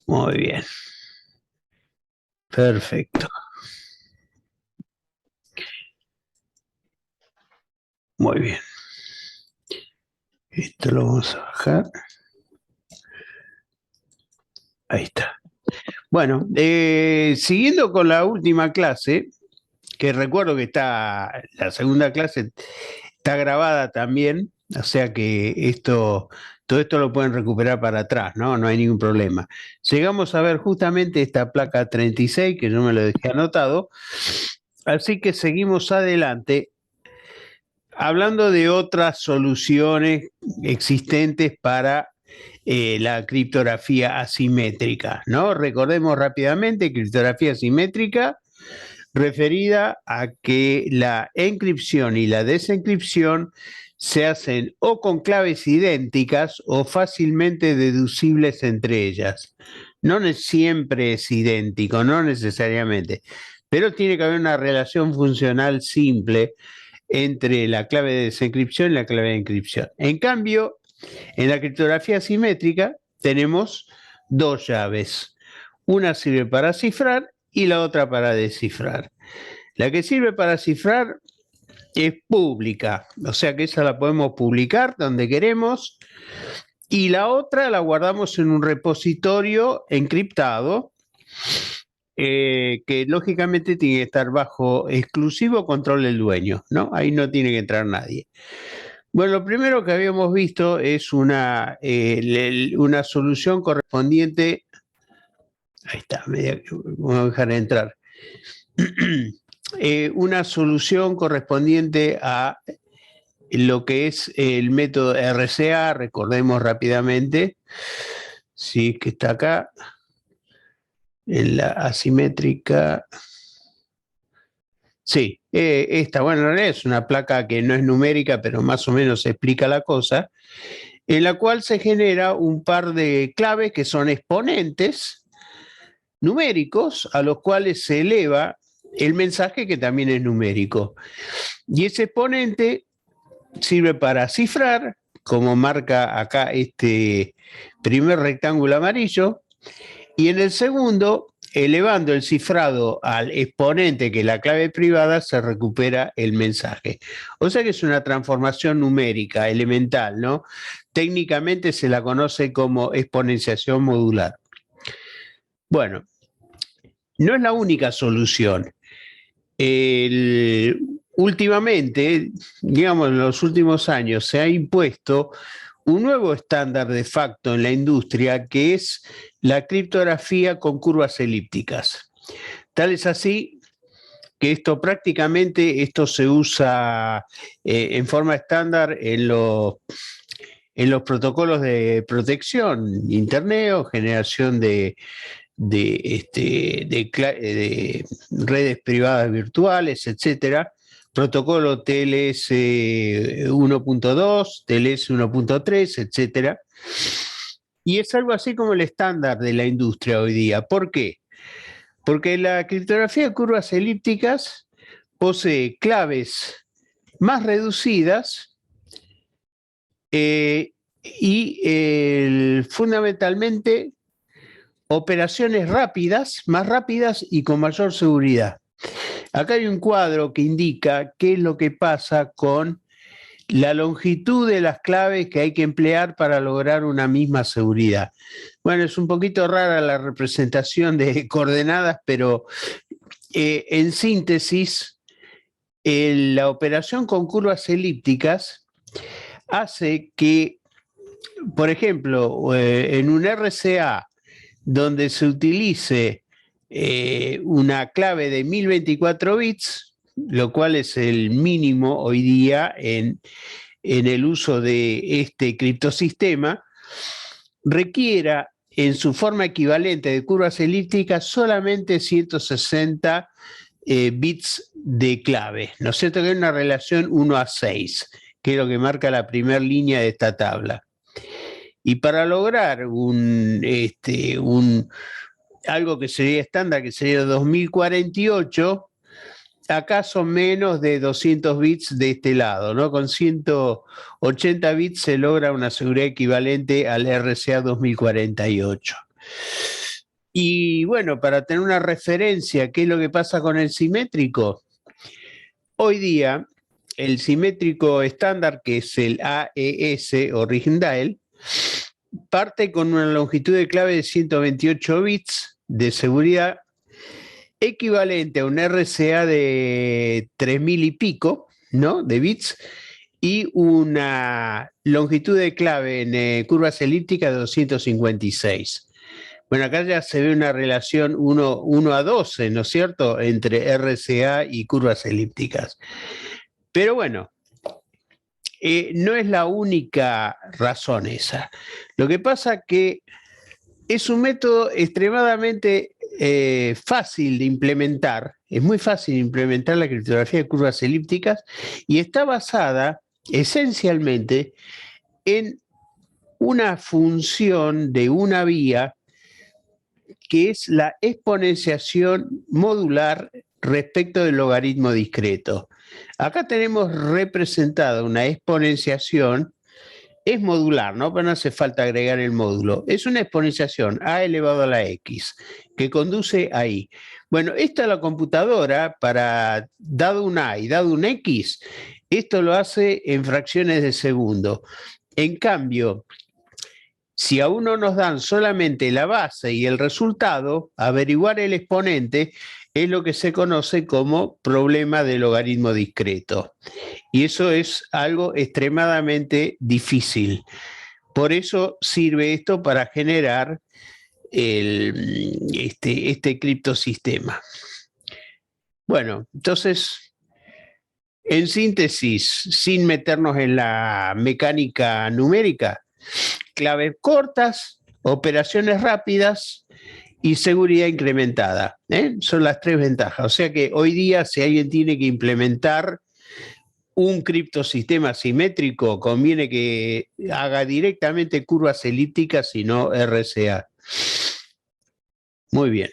Muy bien, perfecto. Muy bien. Esto lo vamos a bajar. Ahí está. Bueno, siguiendo con la última clase, que recuerdo que la segunda clase está grabada también, o sea que todo esto lo pueden recuperar para atrás, ¿no? No hay ningún problema. Llegamos a ver justamente esta placa 36, que yo me lo dejé anotado, así que seguimos adelante hablando de otras soluciones existentes para la criptografía asimétrica, ¿no? Recordemos rápidamente, criptografía asimétrica referida a que la encripción y la desencripción se hacen o con claves idénticas o fácilmente deducibles entre ellas. No siempre es idéntico, no necesariamente, pero tiene que haber una relación funcional simple entre la clave de desencripción y la clave de encripción. En cambio, en la criptografía simétrica tenemos dos llaves. Una sirve para cifrar y la otra para descifrar. La que sirve para cifrar es pública, o sea que esa la podemos publicar donde queremos, y la otra la guardamos en un repositorio encriptado, que lógicamente tiene que estar bajo exclusivo control del dueño, ¿no? Ahí no tiene que entrar nadie. Bueno, lo primero que habíamos visto es una solución correspondiente. Ahí está, vamos a dejar de entrar. Una solución correspondiente a lo que es el método RCA, recordemos rápidamente, sí, que está acá, en la asimétrica. Sí, esta, bueno, en realidad es una placa que no es numérica, pero más o menos explica la cosa, en la cual se genera un par de claves que son exponentes numéricos a los cuales se eleva el mensaje que también es numérico. Y ese exponente sirve para cifrar, como marca acá este primer rectángulo amarillo, y en el segundo, elevando el cifrado al exponente que es la clave privada, se recupera el mensaje. O sea que es una transformación numérica elemental, ¿no? Técnicamente se la conoce como exponenciación modular. Bueno, no es la única solución. Últimamente, digamos en los últimos años, se ha impuesto un nuevo estándar de facto en la industria que es la criptografía con curvas elípticas. Tal es así que esto se usa en forma estándar en los protocolos de protección, Internet o generación de redes privadas virtuales, etcétera, protocolo TLS 1.2, TLS 1.3, etcétera. Y es algo así como el estándar de la industria hoy día. ¿Por qué? Porque la criptografía de curvas elípticas posee claves más reducidas y fundamentalmente operaciones rápidas, más rápidas y con mayor seguridad. Acá hay un cuadro que indica qué es lo que pasa con la longitud de las claves que hay que emplear para lograr una misma seguridad. Bueno, es un poquito rara la representación de coordenadas, pero en síntesis, la operación con curvas elípticas hace que, por ejemplo, en un RCA donde se utilice una clave de 1024 bits, lo cual es el mínimo hoy día en el uso de este criptosistema, requiera en su forma equivalente de curvas elípticas solamente 160 bits de clave, ¿no es cierto? Que es una relación 1:6, que es lo que marca la primera línea de esta tabla. Y para lograr algo que sería estándar, que sería 2048, acá son menos de 200 bits de este lado, ¿no? Con 180 bits se logra una seguridad equivalente al RCA 2048. Y bueno, para tener una referencia, ¿qué es lo que pasa con el simétrico? Hoy día, el simétrico estándar, que es el AES o Rijndael, parte con una longitud de clave de 128 bits de seguridad, equivalente a un RCA de 3000 y pico, ¿no? De bits, y una longitud de clave en curvas elípticas de 256. Bueno, acá ya se ve una relación 1 a 12, ¿no es cierto?, entre RCA y curvas elípticas. Pero bueno, no es la única razón esa. Lo que pasa que es un método extremadamente fácil de implementar, es muy fácil de implementar la criptografía de curvas elípticas y está basada esencialmente en una función de una vía que es la exponenciación modular respecto del logaritmo discreto. Acá tenemos representada una exponenciación, es modular, ¿no? Pero no hace falta agregar el módulo. Es una exponenciación a elevado a la x, que conduce ahí. Bueno, esta la computadora, para dado un a y dado un x, esto lo hace en fracciones de segundo. En cambio, si a uno nos dan solamente la base y el resultado, averiguar el exponente es lo que se conoce como problema de logaritmo discreto. Y eso es algo extremadamente difícil. Por eso sirve esto para generar este criptosistema. Bueno, entonces, en síntesis, sin meternos en la mecánica numérica, claves cortas, operaciones rápidas y seguridad incrementada. Son las tres ventajas. O sea que hoy día, si alguien tiene que implementar un criptosistema simétrico, conviene que haga directamente curvas elípticas y no RCA. Muy bien.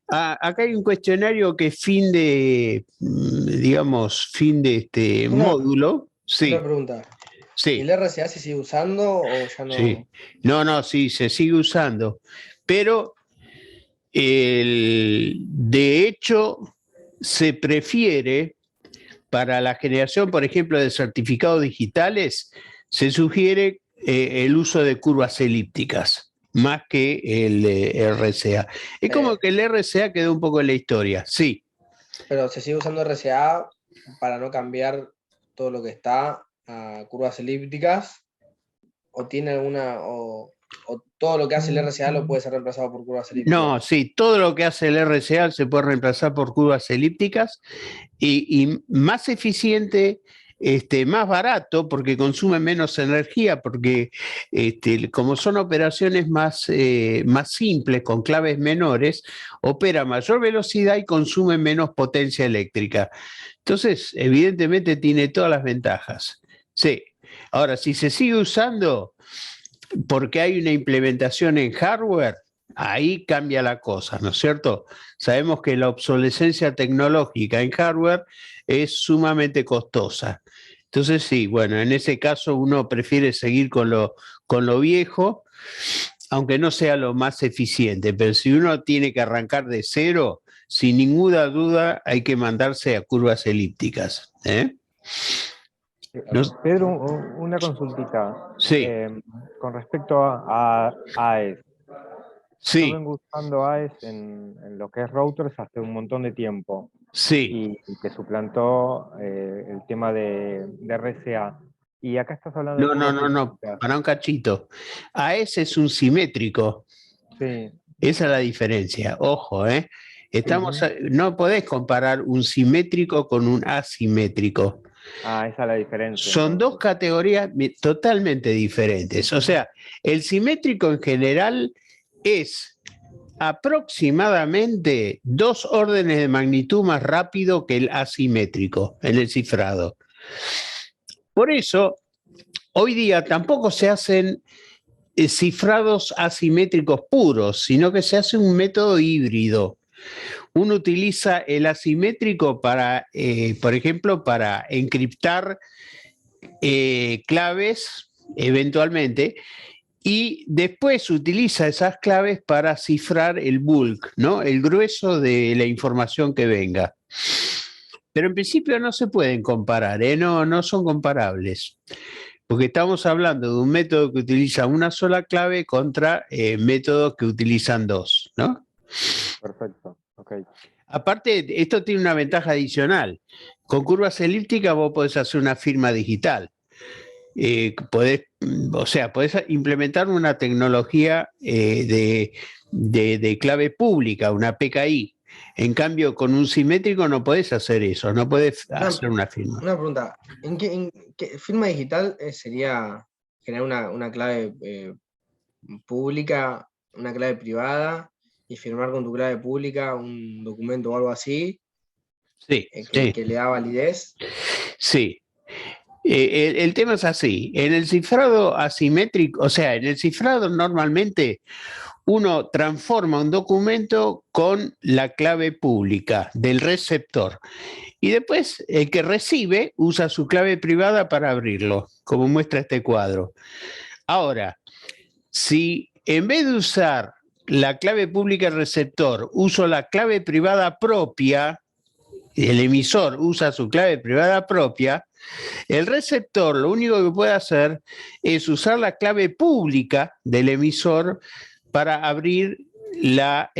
Acá hay un cuestionario que es fin de, digamos, fin de este módulo. Una Sí, pregunta. ¿Y el sí, RCA se sigue usando o ya no? sí. No, sí, se sigue usando. Pero de hecho se prefiere para la generación, por ejemplo, de certificados digitales, se sugiere el uso de curvas elípticas más que el RCA. Es como que el RCA quedó un poco en la historia, sí. Pero se sigue usando RCA para no cambiar todo lo que está a curvas elípticas, o tiene alguna, o todo lo que hace el RCA lo puede ser reemplazado por curvas elípticas. No, sí, todo lo que hace el RCA se puede reemplazar por curvas elípticas y más eficiente, más barato porque consume menos energía, porque como son operaciones más simples, con claves menores, opera a mayor velocidad y consume menos potencia eléctrica. Entonces, evidentemente tiene todas las ventajas. Sí. Ahora, si se sigue usando porque hay una implementación en hardware, ahí cambia la cosa, ¿no es cierto? Sabemos que la obsolescencia tecnológica en hardware es sumamente costosa. Entonces, sí, bueno, en ese caso uno prefiere seguir con lo viejo, aunque no sea lo más eficiente, pero si uno tiene que arrancar de cero, sin ninguna duda hay que mandarse a curvas elípticas. Pedro, una consultita. Sí, Con respecto a AES. Yo sí, vengo usando AES en lo que es routers hace un montón de tiempo. sí. Y que suplantó el tema de RCA. Y acá estás hablando de No, no, curvas no, no, elípticas. para un cachito. A ese es un simétrico. Sí. Esa es la diferencia. Ojo, ¿eh? Ujú. No podés comparar un simétrico con un asimétrico. Ah, esa es la diferencia Son dos entonces. categorías totalmente diferentes. O sea, el simétrico en general es aproximadamente 2 órdenes de magnitud más rápido que el asimétrico en el cifrado. Por eso, hoy día tampoco se hacen cifrados asimétricos puros, sino que se hace un método híbrido. Uno utiliza el asimétrico para, por ejemplo, para encriptar claves eventualmente, y después utiliza esas claves para cifrar el bulk, ¿no? El grueso de la información que venga. Pero en principio no se pueden comparar, ¿eh? No son comparables. Porque estamos hablando de un método que utiliza una sola clave contra métodos que utilizan dos, ¿no? Perfecto, ok. Aparte, esto tiene una ventaja adicional. Con curvas elípticas vos podés hacer una firma digital. Podés implementar una tecnología de clave pública, una PKI. En cambio, con un simétrico no podés hacer eso, no podés hacer una firma. Una pregunta, ¿en qué firma digital sería generar una clave pública, una clave privada y firmar con tu clave pública un documento o algo así Sí, que le da validez? sí. El tema es así. En el cifrado asimétrico, o sea, en el cifrado normalmente uno transforma un documento con la clave pública del receptor y después el que recibe usa su clave privada para abrirlo, como muestra este cuadro. Ahora, si en vez de usar la clave pública del receptor, uso la clave privada propia, el emisor usa su clave privada propia, el receptor lo único que puede hacer es usar la clave pública del emisor para abrir esa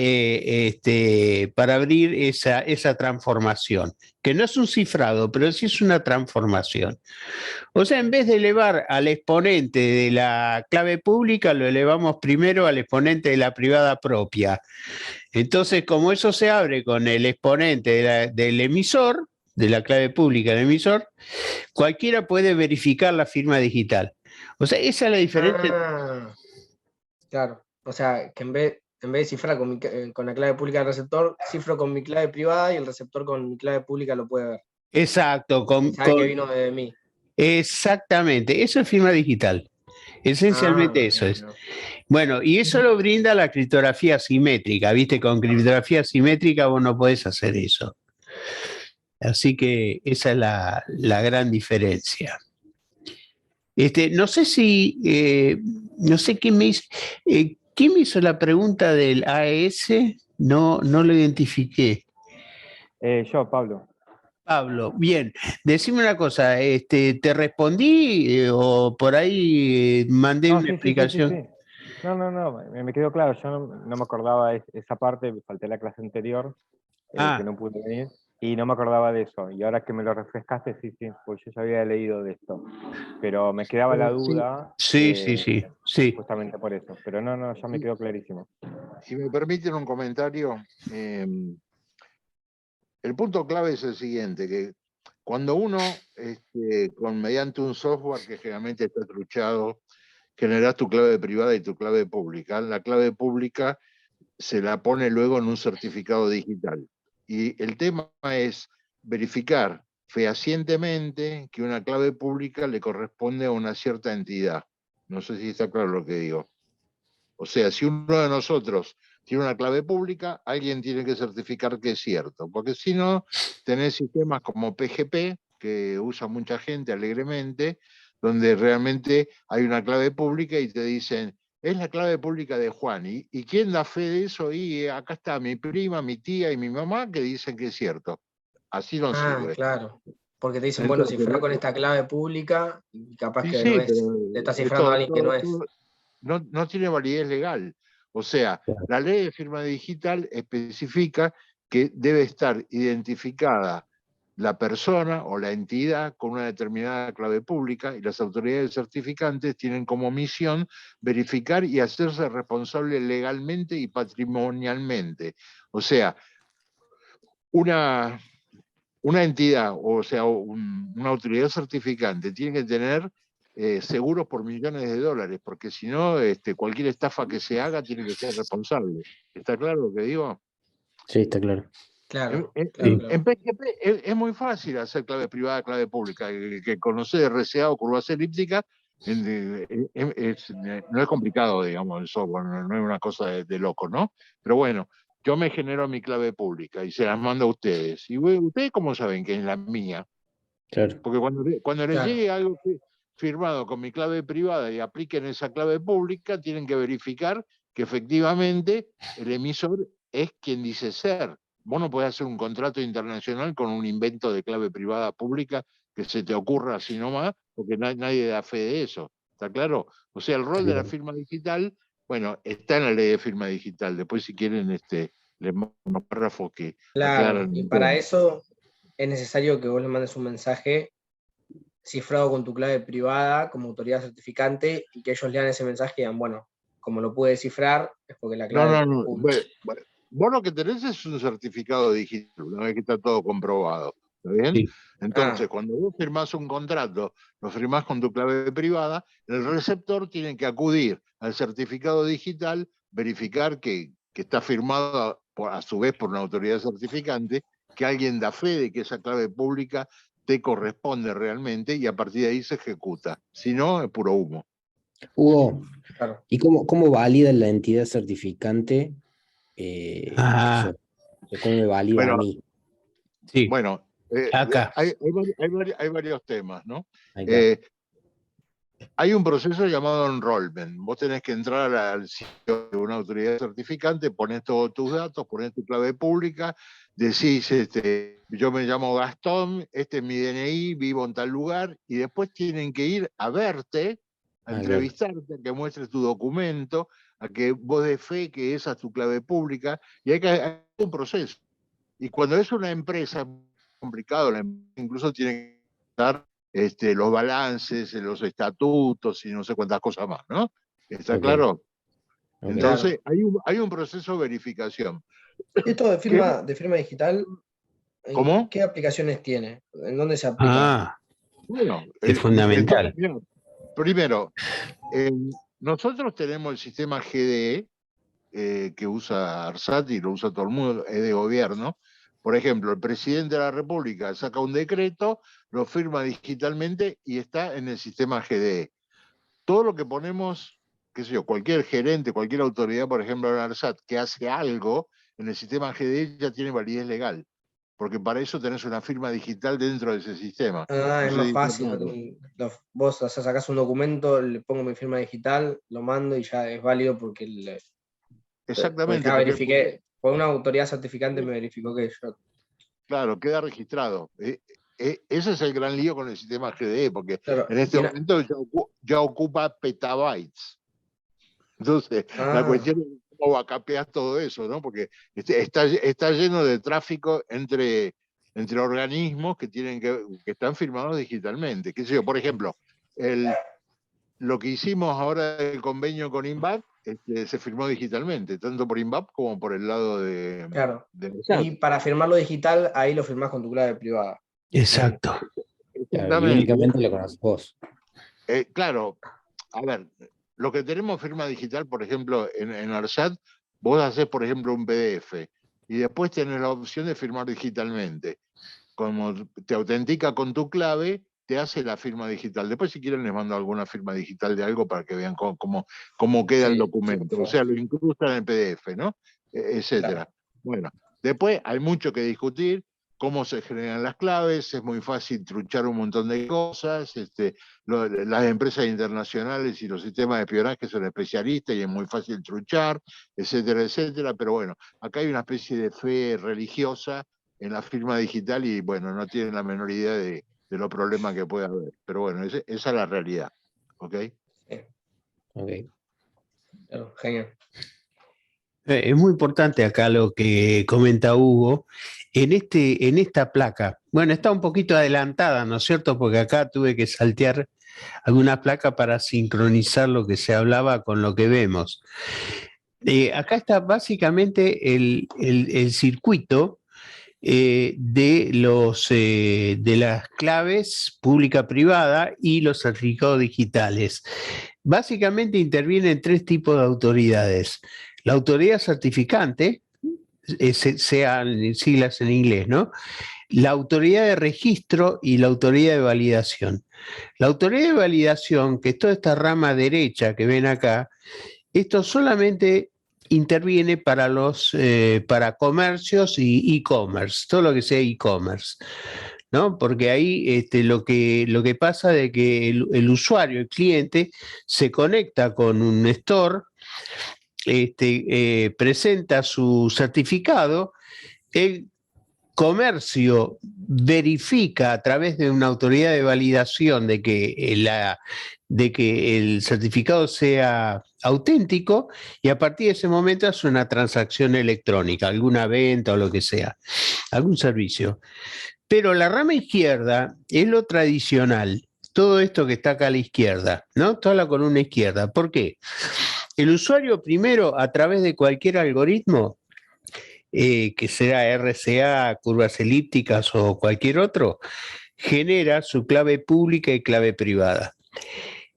transformación, que no es un cifrado, pero sí es una transformación. O sea, en vez de elevar al exponente de la clave pública, lo elevamos primero al exponente de la privada propia. Entonces, como eso se abre con el exponente del emisor, de la clave pública del emisor, cualquiera puede verificar la firma digital. O sea, esa es la diferencia. Ah, claro. O sea, que en vez de cifrar con la clave pública del receptor, cifro con mi clave privada y el receptor con mi clave pública lo puede ver. Exacto, Y sabe que vino de mí. exactamente, eso es firma digital. Esencialmente eso es. Bueno. Bueno, y eso lo brinda la criptografía simétrica, ¿viste? Con criptografía simétrica vos no podés hacer eso. Así que esa es la gran diferencia. No sé no sé quién me hizo la pregunta del AES, no lo identifiqué. Yo, Pablo. Pablo, bien, decime una cosa, ¿te respondí o por ahí mandé No, una sí, sí, sí, sí, explicación? sí. No, me quedó claro. Yo no me acordaba esa parte, me falté la clase anterior, que Ah, no pude venir, y no me acordaba de eso. Y ahora que me lo refrescaste, sí, sí, pues yo ya había leído de esto. Pero me quedaba la Sí, duda, sí, sí. justamente por eso. Pero no, ya me quedó clarísimo. si me permiten un comentario, el punto clave es el siguiente, que cuando uno, mediante un software que generalmente está truchado, generas tu clave privada y tu clave pública, la clave pública se la pone luego en un certificado digital. Y el tema es verificar fehacientemente que una clave pública le corresponde a una cierta entidad. No sé si está claro lo que digo. O sea, si uno de nosotros tiene una clave pública, alguien tiene que certificar que es cierto, porque si no, tenés sistemas como PGP, que usa mucha gente alegremente, donde realmente hay una clave pública y te dicen, es la clave pública de Juan. ¿Y quién da fe de eso? Y acá está mi prima, mi tía y mi mamá que dicen que es cierto. Así no sirve. Claro. Porque te dicen, bueno, Entonces, cifra con esta clave pública y capaz sí, que no sí, pero es. Le está cifrando a esto, alguien que no es. no tiene validez legal. O sea, la ley de firma digital especifica que debe estar identificada la persona o la entidad con una determinada clave pública y las autoridades certificantes tienen como misión verificar y hacerse responsable legalmente y patrimonialmente. O sea, una entidad, o sea, una autoridad certificante tiene que tener seguros por millones de dólares, porque si no, cualquier estafa que se haga tiene que ser responsable. ¿Está claro lo que digo? Sí, está claro. Claro, Sí. claro. En PGP es muy fácil hacer clave privada, clave pública. El que conoce RCA o curvas elípticas no es complicado, digamos, el software, no es una cosa de loco, ¿no? Pero bueno, yo me genero mi clave pública y se las mando a ustedes. ¿Y ustedes cómo saben que es la mía? Claro. Porque cuando les Claro. llegue algo firmado con mi clave privada y apliquen esa clave pública, tienen que verificar que efectivamente el emisor es quien dice ser. Vos no podés hacer un contrato internacional con un invento de clave privada pública que se te ocurra así nomás, porque nadie da fe de eso. ¿Está claro? O sea, el rol de la firma digital, bueno, está en la ley de firma digital. Después, si quieren, les mando unos párrafos que Claro, aclaran. y para eso es necesario que vos le mandes un mensaje cifrado con tu clave privada como autoridad certificante y que ellos lean ese mensaje y digan, bueno, como lo pude descifrar, es porque la clave... No. Vos lo que tenés es un certificado digital, una vez que está todo comprobado. ¿Está bien? Sí. Entonces, cuando vos firmás un contrato, lo firmás con tu clave privada, el receptor tiene que acudir al certificado digital, verificar que está firmado a su vez por una autoridad certificante, que alguien da fe de que esa clave pública te corresponde realmente y a partir de ahí se ejecuta. Si no, es puro humo. Hugo, Claro. ¿y cómo valida la entidad certificante Ah, eso? ¿Cómo me valida a Bueno, mí? sí, Bueno, acá. hay varios temas, ¿no? Ahí está. Hay un proceso llamado enrollment. Vos tenés que entrar al sitio de una autoridad certificante, ponés todos tus datos, ponés tu clave pública, decís, yo me llamo Gastón, este es mi DNI, vivo en tal lugar, y después tienen que ir a verte, a Claro. entrevistarte, a que muestres tu documento, a que vos des fe que esa es tu clave pública, y hay un proceso. Y cuando es una empresa, es complicado, la empresa incluso tiene que estar los balances, los estatutos y no sé cuántas cosas más, ¿no? ¿Está claro? Entonces, hay un proceso de verificación. Esto de firma digital, ¿Cómo? ¿qué aplicaciones tiene? ¿En dónde se aplica? Bueno, Es fundamental. Primero, nosotros tenemos el sistema GDE, que usa ARSAT y lo usa todo el mundo, es de gobierno. Por ejemplo, el presidente de la República saca un decreto, lo firma digitalmente y está en el sistema GDE. Todo lo que ponemos, qué sé yo, cualquier gerente, cualquier autoridad, por ejemplo, en ARSAT, que hace algo en el sistema GDE ya tiene validez legal, porque para eso tenés una firma digital dentro de ese sistema. Es más fácil. Vos sacás un documento, le pongo mi firma digital, lo mando y ya es válido porque Exactamente. ya verifiqué, por una autoridad certificante me verificó que yo... Claro, queda registrado. Ese es el gran lío con el sistema GDE, porque Claro, en este momento ya ocupa petabytes. Entonces, la cuestión es cómo backupear todo eso, ¿no? Porque está lleno de tráfico entre organismos que están firmados digitalmente. ¿Qué sé yo? Por ejemplo, lo que hicimos ahora del convenio con INVAP se firmó digitalmente, tanto por INVAP como por el lado de... Claro. Y para firmarlo digital, ahí lo firmás con tu clave privada. Exacto. Claro, y únicamente lo conoces vos. Claro, a ver, lo que tenemos firma digital, por ejemplo, en ARSAT, vos haces, por ejemplo, un PDF y después tenés la opción de firmar digitalmente. Como te autentica con tu clave, te hace la firma digital. Después, si quieren, les mando alguna firma digital de algo para que vean cómo queda el documento. O sea, lo incrustan en el PDF, ¿no? Etcétera. Claro. Bueno, después hay mucho que discutir. Cómo se generan las claves, es muy fácil truchar un montón de cosas. Las empresas internacionales y los sistemas de espionaje son especialistas y es muy fácil truchar, etcétera, etcétera. Pero bueno, acá hay una especie de fe religiosa en la firma digital y bueno, no tienen la menor idea de los problemas que puede haber. Pero bueno, esa es la realidad. ¿Ok? Sí. Ok. Claro, genial. Es muy importante acá lo que comenta Hugo. En esta placa, bueno, está un poquito adelantada, ¿no es cierto? Porque acá tuve que saltear alguna placa para sincronizar lo que se hablaba con lo que vemos. Acá está básicamente el circuito de las claves pública-privada y los certificados digitales. Básicamente intervienen tres tipos de autoridades. La autoridad certificante, sean siglas en inglés, ¿no? La autoridad de registro y la autoridad de validación. La autoridad de validación, que es toda esta rama derecha que ven acá, esto solamente interviene para comercios y e-commerce, todo lo que sea e-commerce. ¿no? Porque ahí lo que pasa es que el usuario, el cliente, se conecta con un store, presenta su certificado, el comercio verifica a través de una autoridad de validación de que el certificado sea auténtico, y a partir de ese momento hace una transacción electrónica, alguna venta o lo que sea, algún servicio. Pero la rama izquierda es lo tradicional, todo esto que está acá a la izquierda, ¿no? Toda la columna izquierda. ¿Por qué? El usuario primero, a través de cualquier algoritmo, que sea RCA, curvas elípticas o cualquier otro, genera su clave pública y clave privada.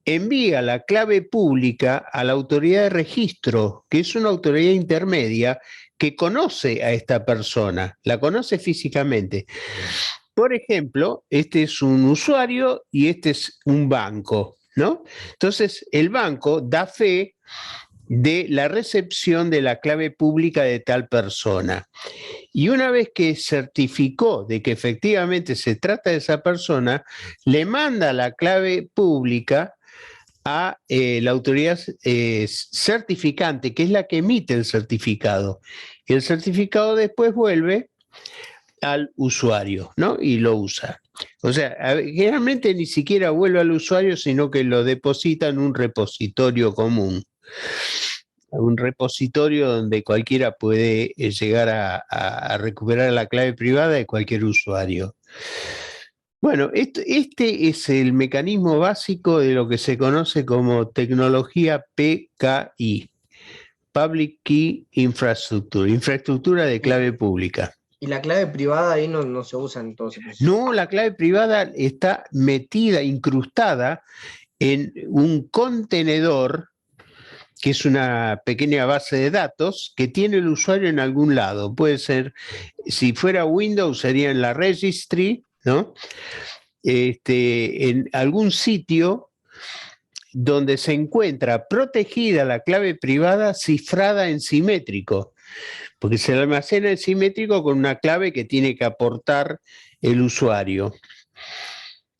Envía la clave pública a la autoridad de registro, que es una autoridad intermedia que conoce a esta persona, la conoce físicamente. Por ejemplo, este es un usuario y este es un banco, ¿no? Entonces, el banco da fe de la recepción de la clave pública de tal persona. Y una vez que certificó de que efectivamente se trata de esa persona, le manda la clave pública a la autoridad certificante, que es la que emite el certificado. Y el certificado después vuelve al usuario, ¿no? Y lo usa. O sea, generalmente ni siquiera vuelve al usuario, sino que lo deposita en un repositorio común. Un repositorio donde cualquiera puede llegar a recuperar la clave privada de cualquier usuario. Bueno, este es el mecanismo básico de lo que se conoce como tecnología PKI, Public Key Infrastructure, infraestructura de clave pública. Y la clave privada ahí no se usa en todo ese proceso. No, la clave privada está metida, incrustada en un contenedor, que es una pequeña base de datos que tiene el usuario en algún lado. Puede ser, si fuera Windows, sería en la registry, ¿no? En algún sitio donde se encuentra protegida la clave privada cifrada en simétrico, porque se almacena en simétrico con una clave que tiene que aportar el usuario.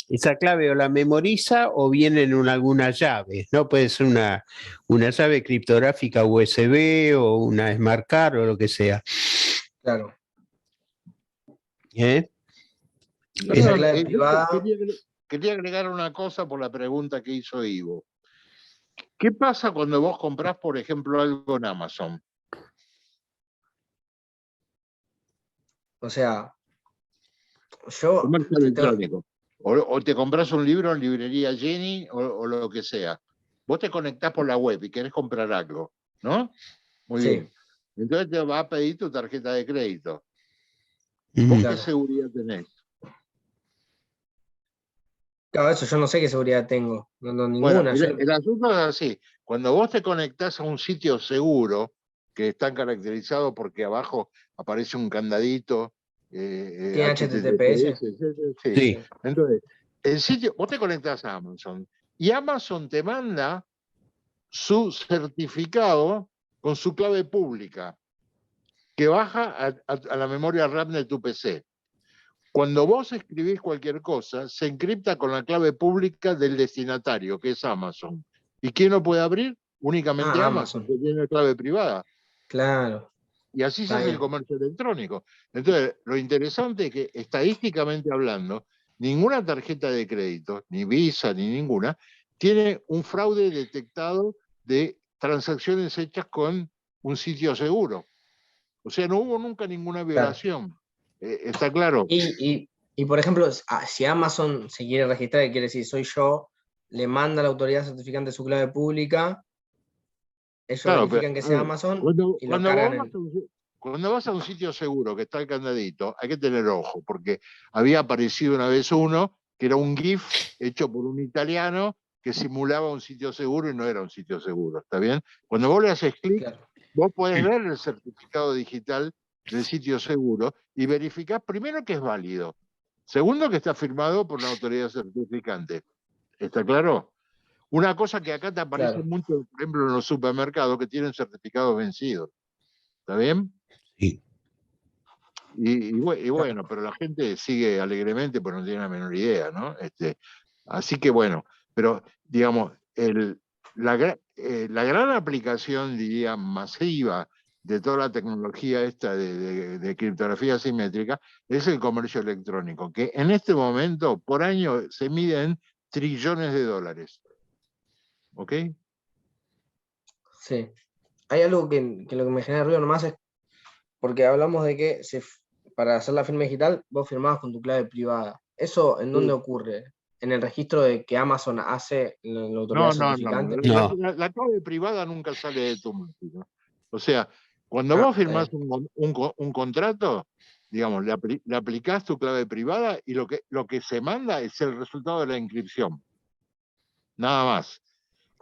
Esa clave o la memoriza o viene en alguna llave, ¿no? Puede ser una llave criptográfica USB o una Smart Card o lo que sea. Claro. ¿Eh? Esa clave privada. Quería agregar una cosa por la pregunta que hizo Ivo. ¿Qué pasa cuando vos comprás, por ejemplo, algo en Amazon? O sea, yo... Comercio electrónico. O te compras un libro en librería Jenny o lo que sea. Vos te conectás por la web y querés comprar algo, ¿no? Muy Sí. bien. Entonces te va a pedir tu tarjeta de crédito. ¿Vos Claro. qué seguridad tenés? Claro, eso yo no sé qué seguridad tengo. No, Bueno, ninguna. el asunto es así. Cuando vos te conectás a un sitio seguro, que están caracterizados porque abajo aparece un candadito, ¿Tiene HTTPS? Sí. Entonces, el sitio, vos te conectás a Amazon y Amazon te manda su certificado con su clave pública que baja a la memoria RAM de tu PC. Cuando vos escribís cualquier cosa, se encripta con la clave pública del destinatario, que es Amazon. ¿Y quién lo puede abrir? Únicamente Amazon, que tiene clave privada. Claro. Y así se hace el comercio electrónico. Entonces, lo interesante es que, estadísticamente hablando, ninguna tarjeta de crédito, ni Visa, ni ninguna, tiene un fraude detectado de transacciones hechas con un sitio seguro. O sea, no hubo nunca ninguna violación. Claro. ¿Está claro? Y por ejemplo, si Amazon se quiere registrar, que quiere decir soy yo, le manda a la autoridad certificante su clave pública, ellos verifican que sea Amazon y lo cargan Cuando vas a un sitio seguro que está el candadito, hay que tener ojo, porque había aparecido una vez uno que era un GIF hecho por un italiano que simulaba un sitio seguro y no era un sitio seguro, ¿está bien? Cuando vos le haces clic, claro, vos podés ver el certificado digital del sitio seguro y verificás primero que es válido, segundo que está firmado por una autoridad certificante. ¿Está claro? Una cosa que acá te aparece claro, mucho, por ejemplo, en los supermercados que tienen certificados vencidos. ¿Está bien? Sí. Y bueno, pero la gente sigue alegremente, pues no tiene la menor idea, ¿no? Así que bueno, pero digamos, la gran aplicación, diría, masiva de toda la tecnología esta de criptografía asimétrica es el comercio electrónico, que en este momento por año se mide en trillones de dólares. ¿Ok? Sí. Hay algo que lo que me genera ruido nomás es porque hablamos de que para hacer la firma digital vos firmabas con tu clave privada. ¿Eso en dónde ocurre? ¿En el registro de que Amazon hace la autoridad certificante? No. La clave privada nunca sale de tu máquina. O sea, cuando vos firmás un contrato, digamos, le aplicás tu clave privada y lo que se manda es el resultado de la inscripción. Nada más.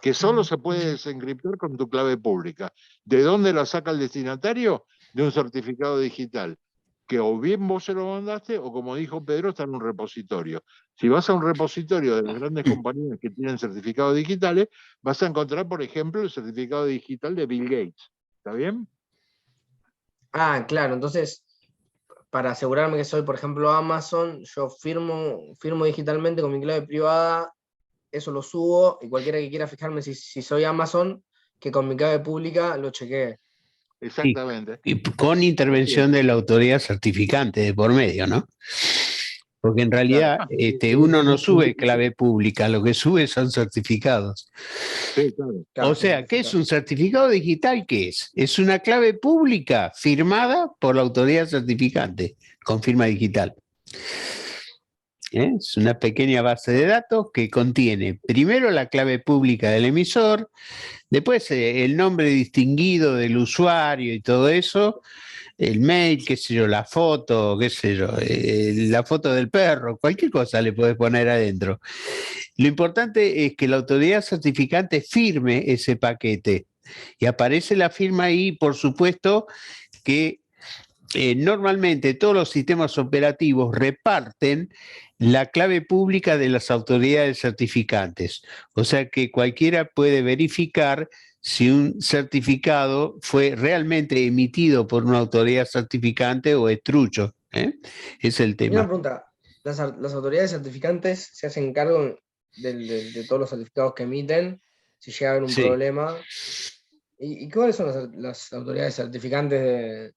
Que solo se puede desencriptar con tu clave pública. ¿De dónde la saca el destinatario? De un certificado digital, que o bien vos se lo mandaste o, como dijo Pedro, está en un repositorio. Si vas a un repositorio de las grandes compañías que tienen certificados digitales, vas a encontrar, por ejemplo, el certificado digital de Bill Gates. ¿Está bien? Ah, claro, entonces, para asegurarme que soy, por ejemplo, Amazon, yo firmo digitalmente con mi clave privada, eso lo subo, y cualquiera que quiera fijarme si soy Amazon, que con mi clave pública lo chequee. Exactamente. Y con intervención de la autoridad certificante de por medio, ¿no? Porque en realidad uno no sube clave pública, lo que sube son certificados. Sí, claro. O sea, ¿qué es un certificado digital? ¿Qué es? Es una clave pública firmada por la autoridad certificante con firma digital. Es una pequeña base de datos que contiene primero la clave pública del emisor, después el nombre distinguido del usuario y todo eso, el mail, qué sé yo, la foto, qué sé yo, la foto del perro, cualquier cosa le puedes poner adentro. Lo importante es que la autoridad certificante firme ese paquete y aparece la firma ahí, por supuesto que normalmente todos los sistemas operativos reparten la clave pública de las autoridades certificantes, o sea que cualquiera puede verificar si un certificado fue realmente emitido por una autoridad certificante o es trucho. Es el Y una tema. pregunta, ¿las autoridades certificantes se hacen cargo de todos los certificados que emiten si llega a haber un Sí. problema? ¿Y cuáles son las autoridades certificantes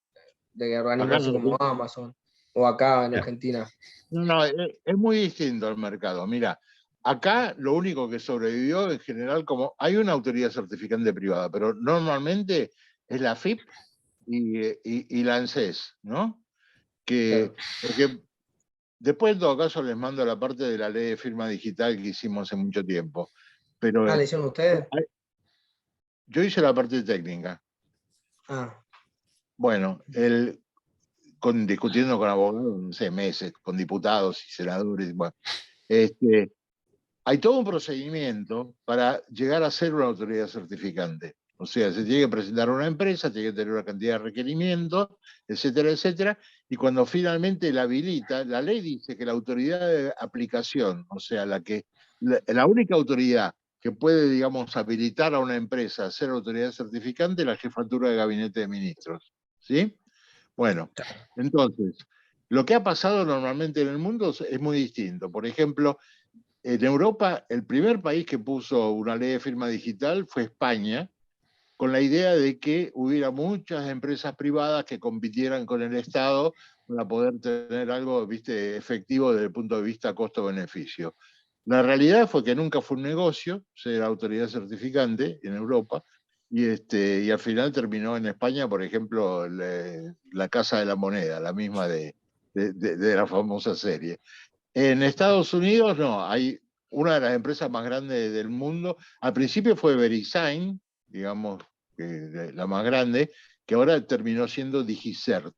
de organismos así como Amazon o acá en Argentina? No, es muy distinto el mercado. Mira, acá lo único que sobrevivió en general, como hay una autoridad certificante privada, pero normalmente es la FIP y la ANSES, ¿no? Porque después, en todo caso, les mando la parte de la ley de firma digital que hicimos hace mucho tiempo. Pero ¿La hicieron ustedes? yo hice la parte técnica. Ah. Bueno, discutiendo con abogados, no sé, meses, con diputados y senadores, bueno, hay todo un procedimiento para llegar a ser una autoridad certificante. O sea, se tiene que presentar a una empresa, tiene que tener una cantidad de requerimientos, etcétera, etcétera, y cuando finalmente la habilita, la ley dice que la autoridad de aplicación, o sea, la única autoridad que puede, digamos, habilitar a una empresa a ser autoridad certificante es la jefatura de gabinete de ministros. ¿Sí? Bueno, entonces, lo que ha pasado normalmente en el mundo es muy distinto. Por ejemplo, en Europa, el primer país que puso una ley de firma digital fue España, con la idea de que hubiera muchas empresas privadas que compitieran con el Estado para poder tener algo, viste, efectivo desde el punto de vista costo-beneficio. La realidad fue que nunca fue un negocio ser autoridad certificante en Europa, y al final terminó en España, por ejemplo, la Casa de la Moneda, la misma de la famosa serie. En Estados Unidos, no, hay una de las empresas más grandes del mundo. Al principio fue VeriSign, digamos, la más grande, que ahora terminó siendo DigiCert.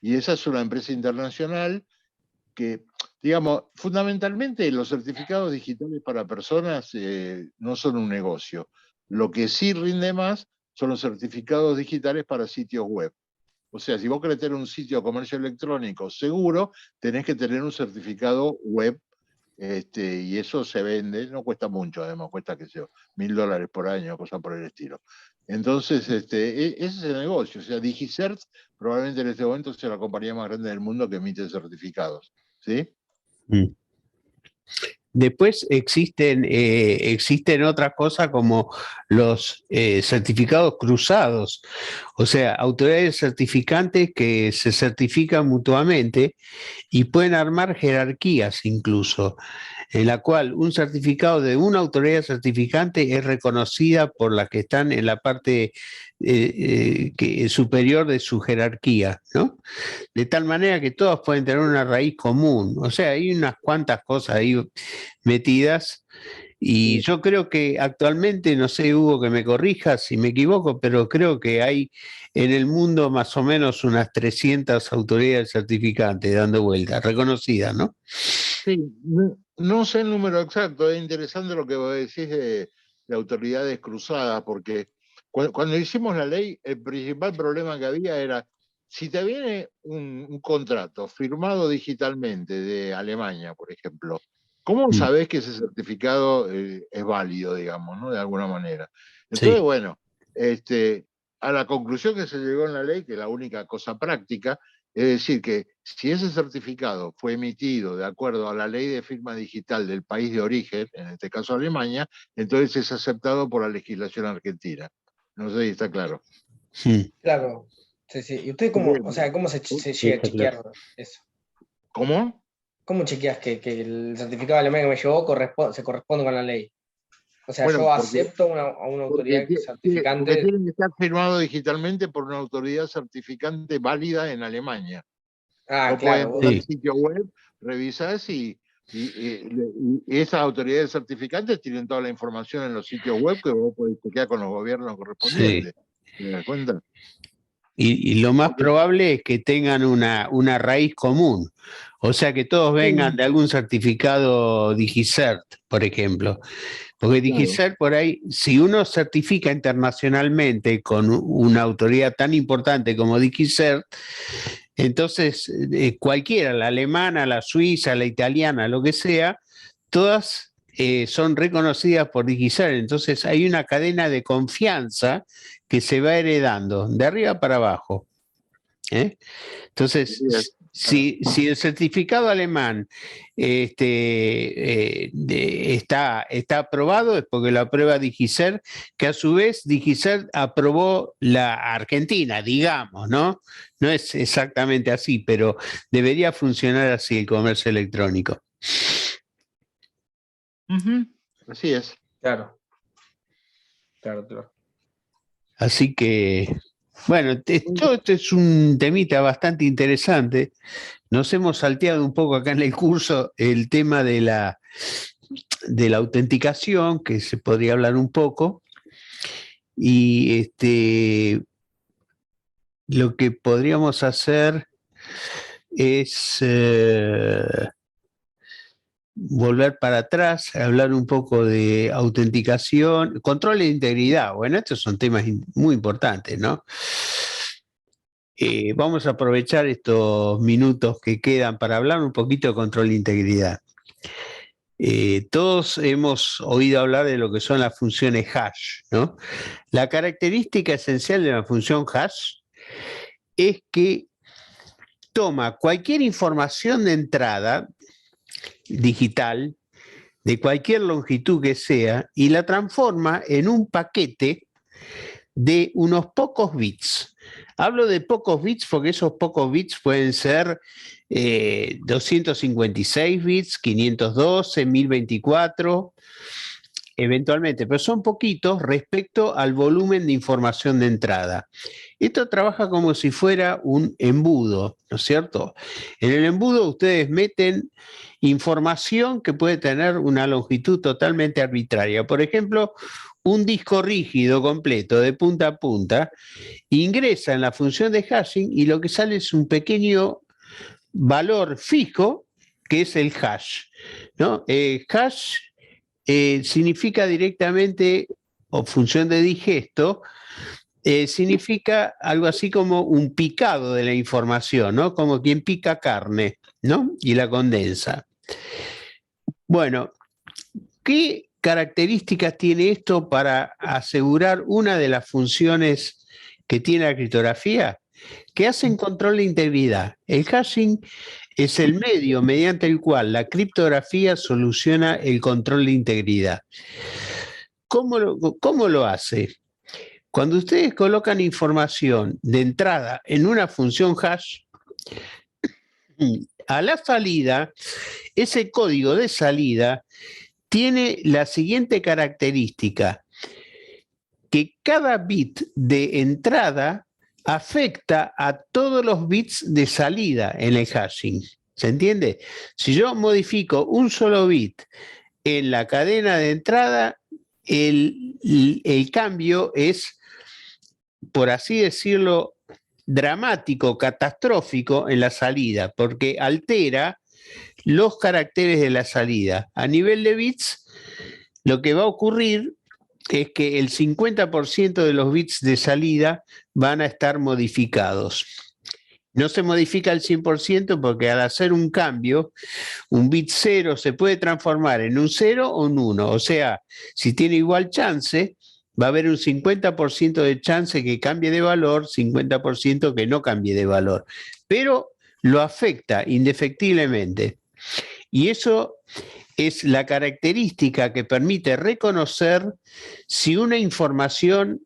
Y esa es una empresa internacional que, digamos, fundamentalmente los certificados digitales para personas no son un negocio. Lo que sí rinde más son los certificados digitales para sitios web. O sea, si vos querés tener un sitio de comercio electrónico seguro, tenés que tener un certificado web, y eso se vende, no cuesta mucho, además, cuesta, qué sé yo, $1000 por año, cosa por el estilo. Entonces, ese es el negocio. O sea, DigiCert probablemente en este momento sea la compañía más grande del mundo que emite certificados. ¿Sí? Mm. Después existen otras cosas como los certificados cruzados, o sea, autoridades certificantes que se certifican mutuamente y pueden armar jerarquías incluso, en la cual un certificado de una autoridad certificante es reconocida por las que están en la parte superior de su jerarquía, ¿no? De tal manera que todos pueden tener una raíz común. O sea, hay unas cuantas cosas ahí metidas y yo creo que actualmente, no sé, Hugo, que me corrijas si me equivoco, pero creo que hay en el mundo más o menos unas 300 autoridades certificantes dando vueltas, reconocidas, ¿no? Sí, no sé el número exacto, es interesante lo que vos decís de autoridades cruzadas, porque cuando hicimos la ley, el principal problema que había era, si te viene un contrato firmado digitalmente de Alemania, por ejemplo, ¿cómo sabés que ese certificado es válido, digamos, ¿no? De alguna manera? Entonces, Sí. bueno, a la conclusión que se llegó en la ley, que es la única cosa práctica, es decir, que si ese certificado fue emitido de acuerdo a la ley de firma digital del país de origen, en este caso Alemania, entonces es aceptado por la legislación argentina. No sé si está claro. Claro. Sí, sí. ¿Y usted cómo, o sea, cómo se Sí, llega a está claro. chequear eso? ¿Cómo? ¿Cómo chequeas que el certificado de alemán que me llevó se corresponde con la ley? O sea, Bueno, yo acepto a una autoridad porque certificante. tiene que estar firmado digitalmente por una autoridad certificante válida en Alemania. Ah, Vos podés claro. entrar al sitio web, revisás y esas autoridades certificantes tienen toda la información en los sitios web que vos podés chequear con los gobiernos Sí. correspondientes. ¿Te das cuenta? Y lo más Porque, probable es que tengan una raíz común. O sea, que todos vengan de algún certificado DigiCert, por ejemplo. Porque claro, DigiCert por ahí, si uno certifica internacionalmente con una autoridad tan importante como DigiCert, entonces cualquiera, la alemana, la suiza, la italiana, lo que sea, todas son reconocidas por DigiCert. Entonces hay una cadena de confianza que se va heredando de arriba para abajo. ¿Eh? Entonces, si el certificado alemán está aprobado, es porque lo aprueba DigiCert, que a su vez DigiCert aprobó la Argentina, digamos, ¿no? No es exactamente así, pero debería funcionar así el comercio electrónico. así es. Claro. Claro, claro. Así que, bueno, todo esto es un temita bastante interesante. Nos hemos salteado un poco acá en el curso el tema de la autenticación, que se podría hablar un poco, y lo que podríamos hacer es volver para atrás, hablar un poco de autenticación, control de integridad. Bueno, estos son temas muy importantes, ¿no? Vamos a aprovechar estos minutos que quedan para hablar un poquito de control de integridad. Todos hemos oído hablar de lo que son las funciones hash, ¿no? La característica esencial de la función hash es que toma cualquier información de entrada digital, de cualquier longitud que sea, y la transforma en un paquete de unos pocos bits. Hablo de pocos bits porque esos pocos bits pueden ser 256 bits, 512, 1024, eventualmente, pero son poquitos respecto al volumen de información de entrada. Esto trabaja como si fuera un embudo, ¿no es cierto? En el embudo ustedes meten información que puede tener una longitud totalmente arbitraria. Por ejemplo, un disco rígido completo de punta a punta ingresa en la función de hashing y lo que sale es un pequeño valor fijo que es el hash, ¿no? Hash significa directamente, o función de digesto, significa algo así como un picado de la información, ¿no? Como quien pica carne, ¿no? Y la condensa. Bueno, ¿qué características tiene esto para asegurar una de las funciones que tiene la criptografía? Que hacen control de integridad. El hashing es el medio mediante el cual la criptografía soluciona el control de integridad. ¿Cómo lo hace? Cuando ustedes colocan información de entrada en una función hash, a la salida, ese código de salida tiene la siguiente característica, que cada bit de entrada afecta a todos los bits de salida en el hashing. ¿Se entiende? Si yo modifico un solo bit en la cadena de entrada, el cambio es, por así decirlo, dramático, catastrófico en la salida, porque altera los caracteres de la salida. A nivel de bits, lo que va a ocurrir es que el 50% de los bits de salida van a estar modificados. No se modifica el 100% porque al hacer un cambio, un bit 0 se puede transformar en un 0 o un 1. O sea, si tiene igual chance, va a haber un 50% de chance que cambie de valor, 50% que no cambie de valor. Pero lo afecta indefectiblemente. Y eso es la característica que permite reconocer si una información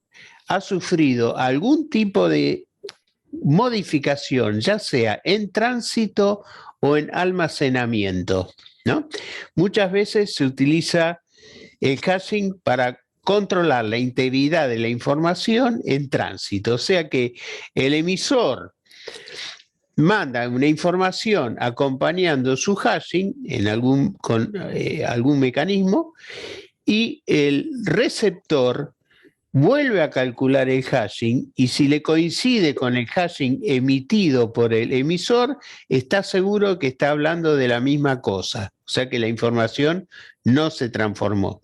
ha sufrido algún tipo de modificación, ya sea en tránsito o en almacenamiento, ¿no? Muchas veces se utiliza el hashing para controlar la integridad de la información en tránsito, o sea que el emisor manda una información acompañando su hashing con algún mecanismo y el receptor vuelve a calcular el hashing y si le coincide con el hashing emitido por el emisor, está seguro que está hablando de la misma cosa, o sea que la información no se transformó.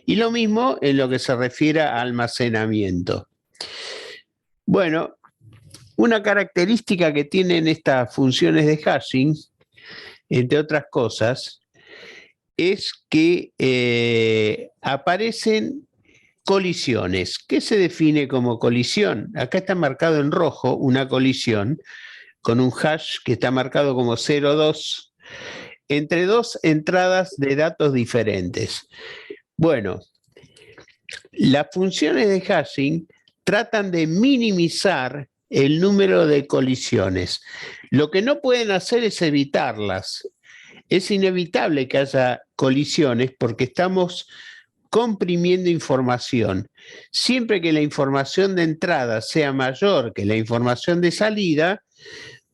Y lo mismo en lo que se refiere a almacenamiento. Bueno, una característica que tienen estas funciones de hashing, entre otras cosas, es que aparecen colisiones. ¿Qué se define como colisión? Acá está marcado en rojo una colisión con un hash que está marcado como 0,2 entre dos entradas de datos diferentes. Bueno, las funciones de hashing tratan de minimizar el número de colisiones. Lo que no pueden hacer es evitarlas. Es inevitable que haya colisiones porque estamos comprimiendo información. Siempre que la información de entrada sea mayor que la información de salida,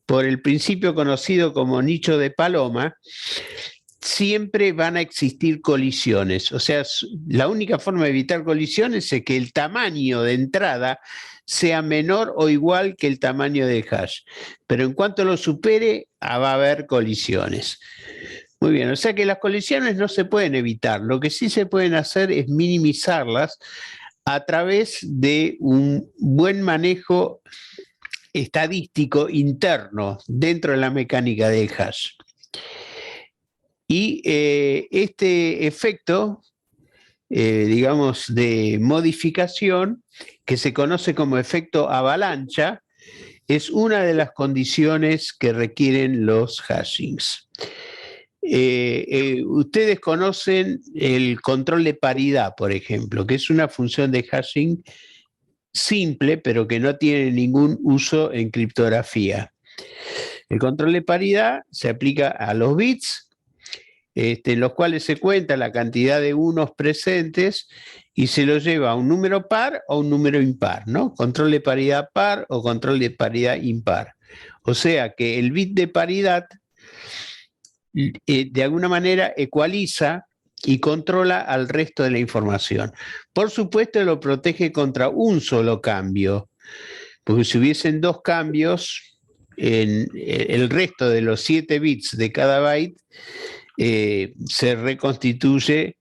por el principio conocido como nicho de paloma, siempre van a existir colisiones. O sea, la única forma de evitar colisiones es que el tamaño de entrada sea menor o igual que el tamaño del hash. Pero en cuanto lo supere, va a haber colisiones. Muy bien, o sea que las colisiones no se pueden evitar. Lo que sí se pueden hacer es minimizarlas a través de un buen manejo estadístico interno dentro de la mecánica del hash. Y este efecto, digamos, de modificación, que se conoce como efecto avalancha, es una de las condiciones que requieren los hashings. Ustedes conocen el control de paridad, por ejemplo, que es una función de hashing simple, pero que no tiene ningún uso en criptografía. El control de paridad se aplica a los bits, en los cuales se cuenta la cantidad de unos presentes y se lo lleva a un número par o un número impar, ¿no? Control de paridad par o control de paridad impar. O sea que el bit de paridad de alguna manera ecualiza y controla al resto de la información. Por supuesto, lo protege contra un solo cambio, porque si hubiesen dos cambios, en el resto de los 7 bits de cada byte se reconstituye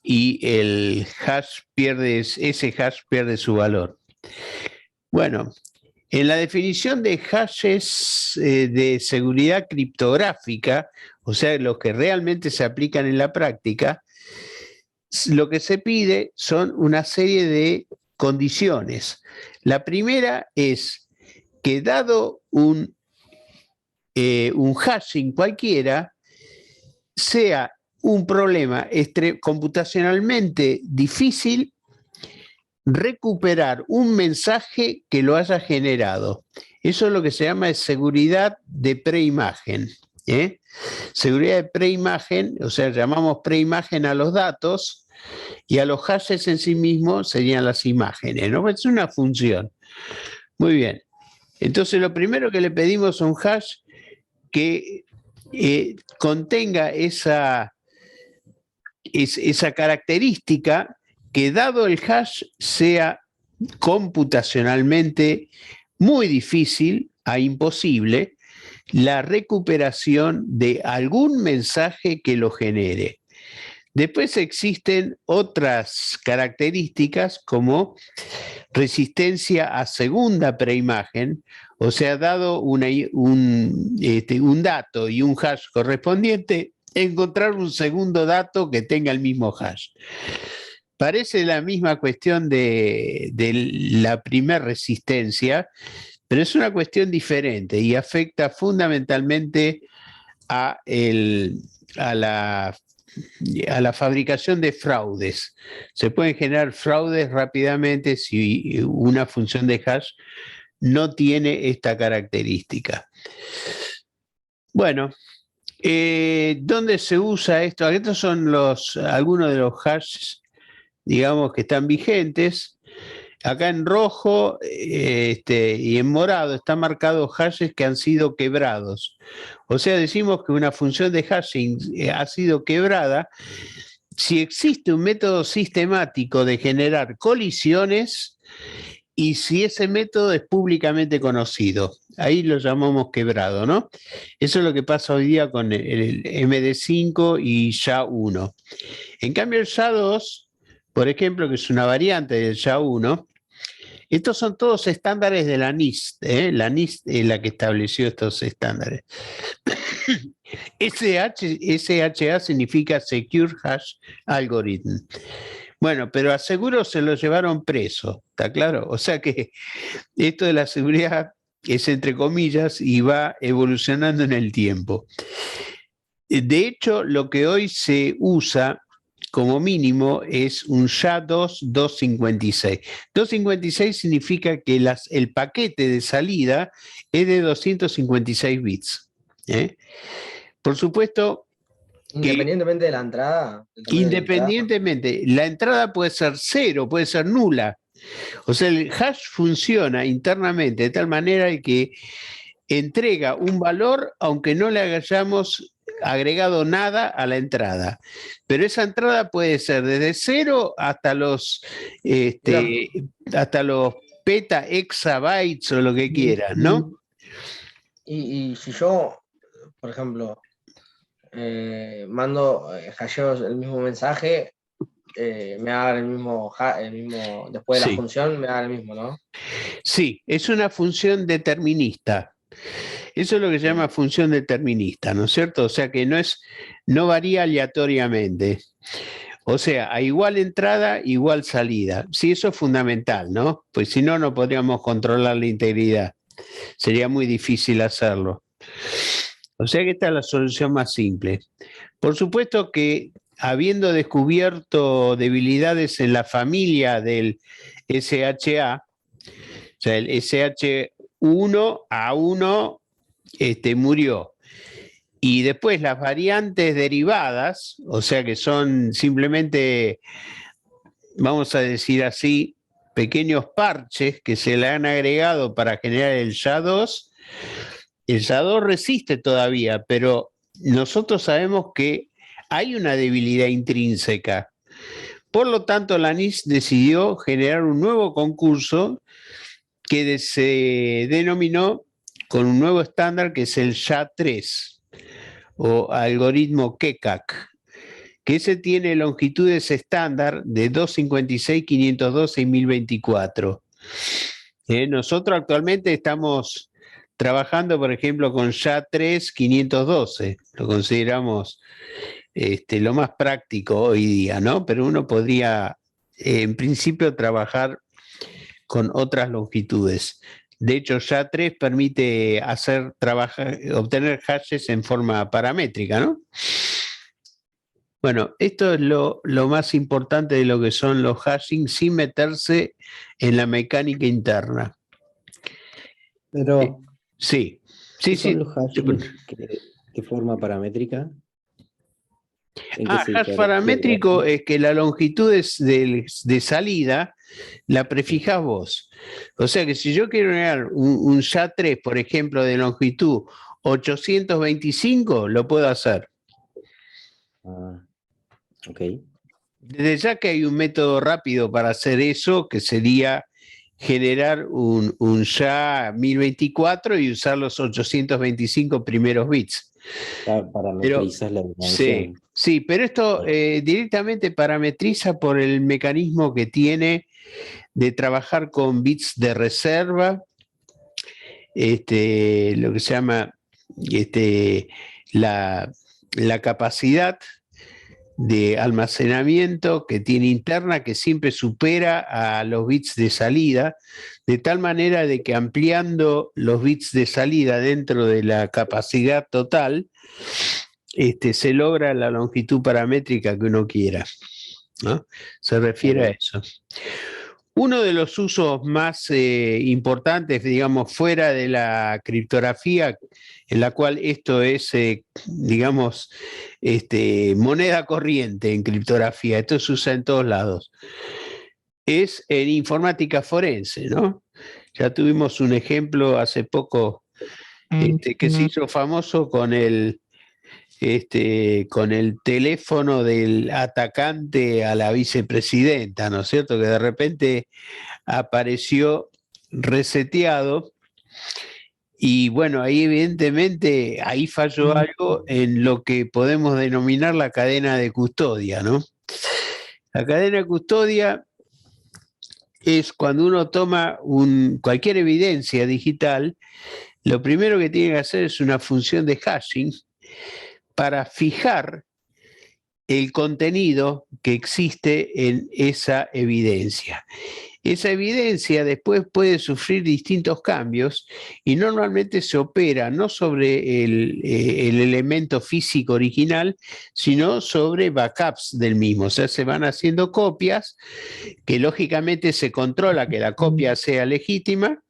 y el hash ese hash pierde su valor. Bueno, en la definición de hashes de seguridad criptográfica, o sea, los que realmente se aplican en la práctica, lo que se pide son una serie de condiciones. La primera es que dado un hashing cualquiera, sea un problema computacionalmente difícil recuperar un mensaje que lo haya generado. Eso es lo que se llama seguridad de preimagen. Seguridad de preimagen, o sea, llamamos preimagen a los datos y a los hashes en sí mismos serían las imágenes, ¿no? Es una función. Muy bien. Entonces, lo primero que le pedimos a un hash que contenga esa característica que dado el hash sea computacionalmente muy difícil a imposible la recuperación de algún mensaje que lo genere. Después existen otras características como resistencia a segunda preimagen, o sea, dado un dato y un hash correspondiente, encontrar un segundo dato que tenga el mismo hash. Parece la misma cuestión de la primera resistencia, pero es una cuestión diferente y afecta fundamentalmente a la fabricación de fraudes. Se pueden generar fraudes rápidamente si una función de hash no tiene esta característica. Bueno, ¿dónde se usa esto? Estos son algunos de los hashes, digamos, que están vigentes. Acá en rojo y en morado están marcados hashes que han sido quebrados. O sea, decimos que una función de hashing ha sido quebrada si existe un método sistemático de generar colisiones y si ese método es públicamente conocido. Ahí lo llamamos quebrado, ¿no? Eso es lo que pasa hoy día con el MD5 y SHA-1. En cambio, el SHA-2, por ejemplo, que es una variante del SHA-1, estos son todos estándares de la NIST. La NIST es la que estableció estos estándares. SHA significa Secure Hash Algorithm. Bueno, pero a seguro se lo llevaron preso, ¿está claro? O sea que esto de la seguridad es entre comillas y va evolucionando en el tiempo. De hecho, lo que hoy se usa como mínimo es un SHA-2 256. 256 significa que el paquete de salida es de 256 bits. Por supuesto, independientemente de la entrada. Independientemente, la entrada puede ser cero, puede ser nula. O sea, el hash funciona internamente de tal manera que entrega un valor aunque no le hayamos agregado nada a la entrada. Pero esa entrada puede ser desde cero hasta los peta, exabytes o lo que quieran, ¿no? Y si yo, por ejemplo, mando, hasheo el mismo mensaje, me haga el mismo, después de la función, me haga el mismo, ¿no? Sí, es una función determinista. Eso es lo que se llama función determinista, ¿no es cierto? O sea que no varía aleatoriamente. O sea, a igual entrada, igual salida. Sí, eso es fundamental, ¿no? Pues si no, no podríamos controlar la integridad. Sería muy difícil hacerlo. O sea que esta es la solución más simple. Por supuesto que habiendo descubierto debilidades en la familia del SHA, o sea, el SH1A1 murió. Y después las variantes derivadas, o sea que son simplemente, vamos a decir así, pequeños parches que se le han agregado para generar el SHA-2. El SHA-2 resiste todavía, pero nosotros sabemos que hay una debilidad intrínseca. Por lo tanto, la NIST decidió generar un nuevo concurso que se denominó con un nuevo estándar que es el SHA-3 o algoritmo KECAC, que ese tiene longitudes estándar de 256, 512 y 1024. Nosotros actualmente estamos trabajando, por ejemplo, con SHA-3 512, lo consideramos lo más práctico hoy día, ¿no? Pero uno podría, en principio, trabajar con otras longitudes. De hecho, SHA-3 permite obtener hashes en forma paramétrica, ¿no? Bueno, esto es lo más importante de lo que son los hashing sin meterse en la mecánica interna. Pero, Sí, ¿qué sí, son sí. los hashing? ¿Qué forma paramétrica? ¿En qué se Hash diferencia? paramétrico es que la longitud de salida la prefijas vos. O sea que si yo quiero crear un SHA-3, por ejemplo, de longitud 825, lo puedo hacer. Ah, ok. Desde ya que hay un método rápido para hacer eso, que sería generar un SHA-1024 y usar los 825 primeros bits. Parametrizas la Sí, dimensión. sí, pero esto directamente parametriza por el mecanismo que tiene de trabajar con bits de reserva, lo que se llama la capacidad de almacenamiento que tiene interna, que siempre supera a los bits de salida, de tal manera de que ampliando los bits de salida dentro de la capacidad total, se logra la longitud paramétrica que uno quiera, ¿no? Se refiere a eso. Uno de los usos más importantes, digamos, fuera de la criptografía, en la cual esto es, digamos, moneda corriente en criptografía, esto se usa en todos lados, es en informática forense, ¿no? Ya tuvimos un ejemplo hace poco que se hizo famoso con el teléfono del atacante a la vicepresidenta, ¿no es cierto? Que de repente apareció reseteado y bueno, ahí evidentemente ahí falló algo en lo que podemos denominar la cadena de custodia, ¿no? La cadena de custodia es cuando uno toma cualquier evidencia digital, lo primero que tiene que hacer es una función de hashing para fijar el contenido que existe en esa evidencia. Esa evidencia después puede sufrir distintos cambios y normalmente se opera no sobre el elemento físico original, sino sobre backups del mismo. O sea, se van haciendo copias que lógicamente se controla que la copia sea legítima.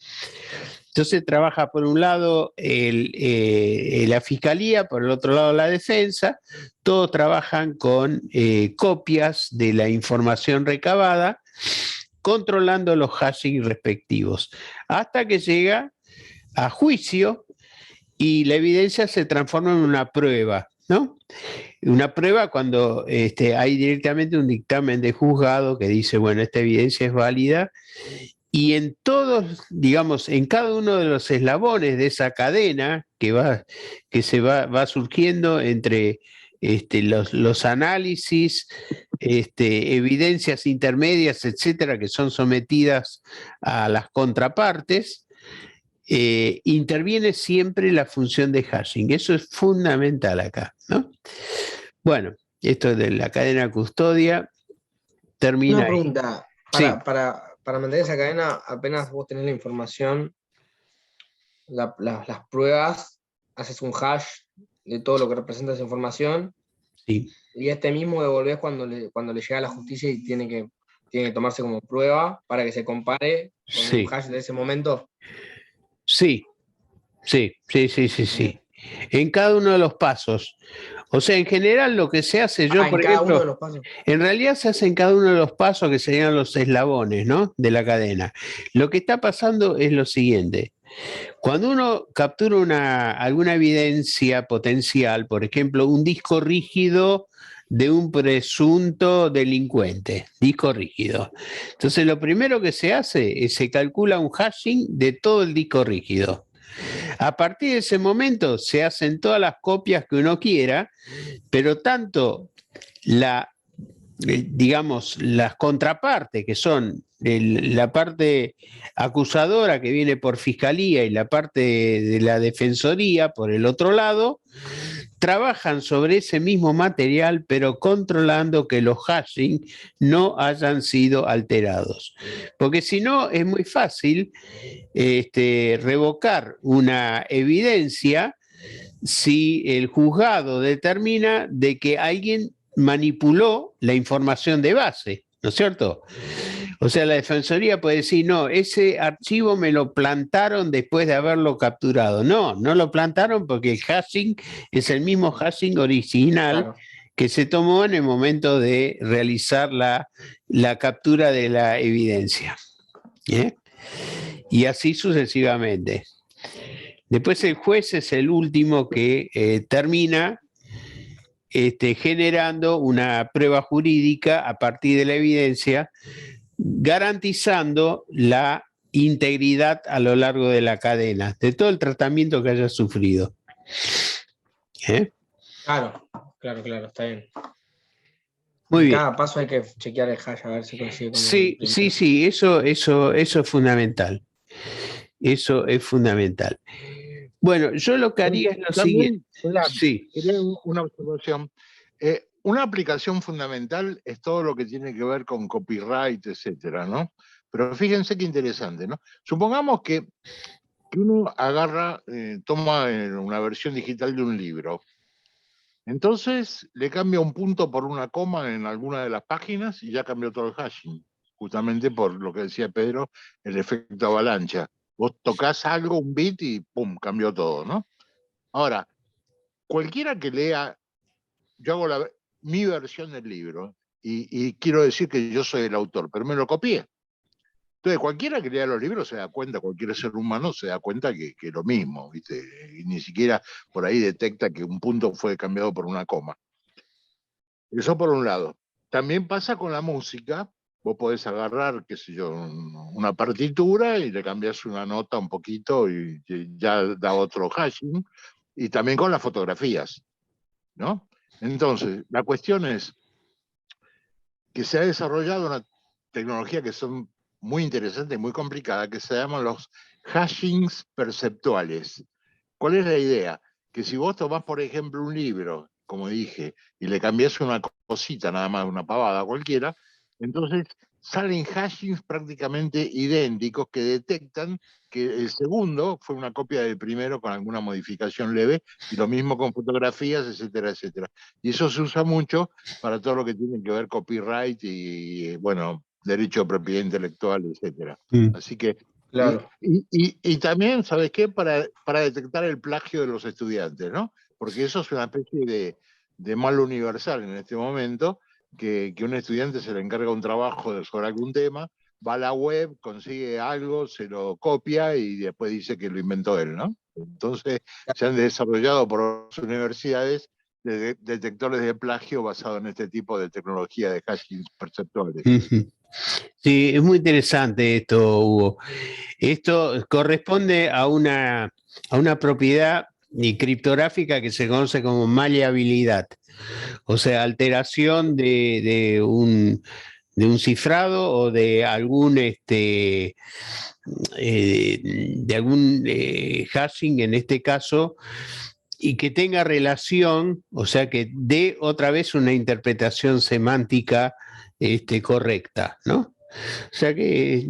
Entonces trabaja por un lado la fiscalía, por el otro lado la defensa, todos trabajan con copias de la información recabada, controlando los hashing respectivos, hasta que llega a juicio y la evidencia se transforma en una prueba, ¿no? Una prueba cuando hay directamente un dictamen de juzgado que dice, bueno, esta evidencia es válida. Y en todos, digamos, en cada uno de los eslabones de esa cadena que se va surgiendo entre los análisis, evidencias intermedias, etcétera, que son sometidas a las contrapartes, interviene siempre la función de hashing. Eso es fundamental acá, ¿no? Bueno, esto de la cadena custodia termina. Una pregunta, Sí. Para mantener esa cadena, apenas vos tenés la información, las pruebas, haces un hash de todo lo que representa esa información, Sí. Y mismo devolvés cuando le llega a la justicia y tiene que tomarse como prueba para que se compare con un hash de ese momento. Sí. En cada uno de los pasos. O sea, en general lo que se hace, por ejemplo, en realidad se hace en cada uno de los pasos que serían los eslabones, ¿no? De la cadena. Lo que está pasando es lo siguiente. Cuando uno captura alguna evidencia potencial, por ejemplo, un disco rígido de un presunto delincuente, disco rígido. Entonces, lo primero que se hace es se calcula un hashing de todo el disco rígido. A partir de ese momento se hacen todas las copias que uno quiera, pero tanto digamos, las contrapartes, que son la parte acusadora que viene por fiscalía y la parte de la defensoría por el otro lado, trabajan sobre ese mismo material, pero controlando que los hashing no hayan sido alterados. Porque si no, es muy fácil revocar una evidencia si el juzgado determina de que alguien manipuló la información de base, ¿no es cierto? O sea, la Defensoría puede decir, no, ese archivo me lo plantaron después de haberlo capturado. No, no lo plantaron porque el hashing es el mismo hashing original Claro. que se tomó en el momento de realizar la captura de la evidencia. ¿Eh? Y así sucesivamente. Después el juez es el último que termina generando una prueba jurídica a partir de la evidencia, garantizando la integridad a lo largo de la cadena, de todo el tratamiento que haya sufrido. Claro, está bien. Muy En bien. cada paso hay que chequear el hash a ver si coincide con Sí, el sí, primero. sí, eso es fundamental. Eso es fundamental. Bueno, yo lo que haría es lo siguiente. También, Sí. quería una observación. Una aplicación fundamental es todo lo que tiene que ver con copyright, etcétera, ¿no? Pero fíjense qué interesante, ¿no? Supongamos que uno agarra, toma una versión digital de un libro. Entonces le cambia un punto por una coma en alguna de las páginas y ya cambió todo el hashing. Justamente por lo que decía Pedro, el efecto avalancha. Vos tocás algo, un bit y ¡pum! Cambió todo, ¿no? Ahora, cualquiera que lea, yo hago mi versión del libro y quiero decir que yo soy el autor, pero me lo copié. Entonces, cualquiera que lea los libros se da cuenta, cualquier ser humano se da cuenta que es lo mismo, ¿viste? Y ni siquiera por ahí detecta que un punto fue cambiado por una coma. Eso por un lado. También pasa con la música. Vos podés agarrar, qué sé yo, una partitura y le cambias una nota un poquito y ya da otro hashing. Y también con las fotografías, ¿no? Entonces, la cuestión es que se ha desarrollado una tecnología que son muy interesantes y muy complicada, que se llaman los hashings perceptuales. ¿Cuál es la idea? Que si vos tomás, por ejemplo, un libro, como dije, y le cambiás una cosita, nada más, una pavada cualquiera, entonces salen hashings prácticamente idénticos que detectan que el segundo fue una copia del primero con alguna modificación leve, y lo mismo con fotografías, etcétera, etcétera. Y eso se usa mucho para todo lo que tiene que ver copyright y bueno, derecho de propiedad intelectual, etcétera. Así que Claro. y también, ¿sabes qué? Para detectar el plagio de los estudiantes, ¿no? Porque eso es una especie de mal universal en este momento, que un estudiante se le encarga un trabajo sobre algún tema, va a la web, consigue algo, se lo copia y después dice que lo inventó él, ¿no? Entonces se han desarrollado por las universidades detectores de plagio basados en este tipo de tecnología de hashing perceptuales. Sí, es muy interesante esto, Hugo. Esto corresponde a una propiedad criptográfica que se conoce como maleabilidad, o sea, alteración de un cifrado o de algún hashing en este caso, y que tenga relación, o sea, que dé otra vez una interpretación semántica correcta, ¿no? O sea que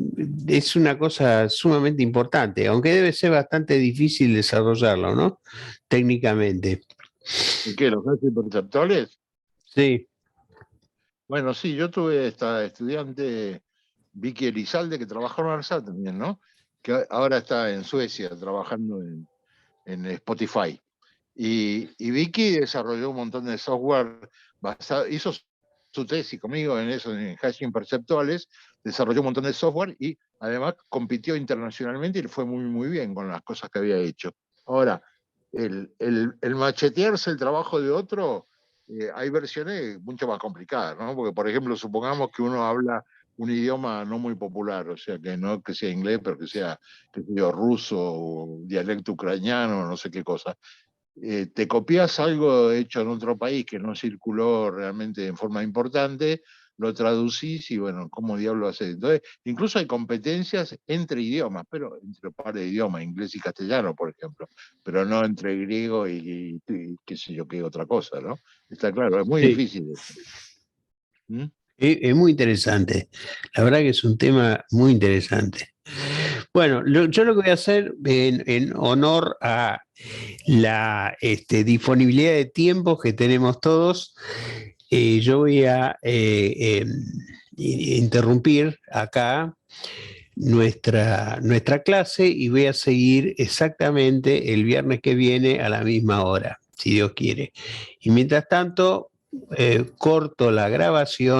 es una cosa sumamente importante, aunque debe ser bastante difícil desarrollarlo, ¿no? Técnicamente. ¿Y qué? ¿Los hashing perceptuales? Sí. Bueno, sí, yo tuve esta estudiante, Vicky Elizalde, que trabajó en ARSA también, ¿no? Que ahora está en Suecia trabajando en Spotify. Y Vicky desarrolló un montón de software hizo su tesis conmigo en eso, en hashing perceptuales, desarrolló un montón de software y además compitió internacionalmente y le fue muy, muy bien con las cosas que había hecho. Ahora, el machetearse el trabajo de otro, hay versiones mucho más complicadas, ¿no? Porque, por ejemplo, supongamos que uno habla un idioma no muy popular, o sea, que no que sea inglés, pero que sea, qué sé yo, ruso, o dialecto ucraniano, no sé qué cosa. Te copias algo hecho en otro país que no circuló realmente en forma importante, lo traducís y bueno, ¿cómo diablo haces? Entonces, incluso hay competencias entre idiomas, pero entre pares de idiomas, inglés y castellano, por ejemplo, pero no entre griego y qué sé yo, qué otra cosa, ¿no? Está claro, es muy Sí. difícil eso. ¿Mm? Es muy interesante. La verdad que es un tema muy interesante. Bueno, yo lo que voy a hacer en honor a la disponibilidad de tiempos que tenemos todos, yo voy a interrumpir acá nuestra clase y voy a seguir exactamente el viernes que viene a la misma hora, si Dios quiere. Y mientras tanto, corto la grabación.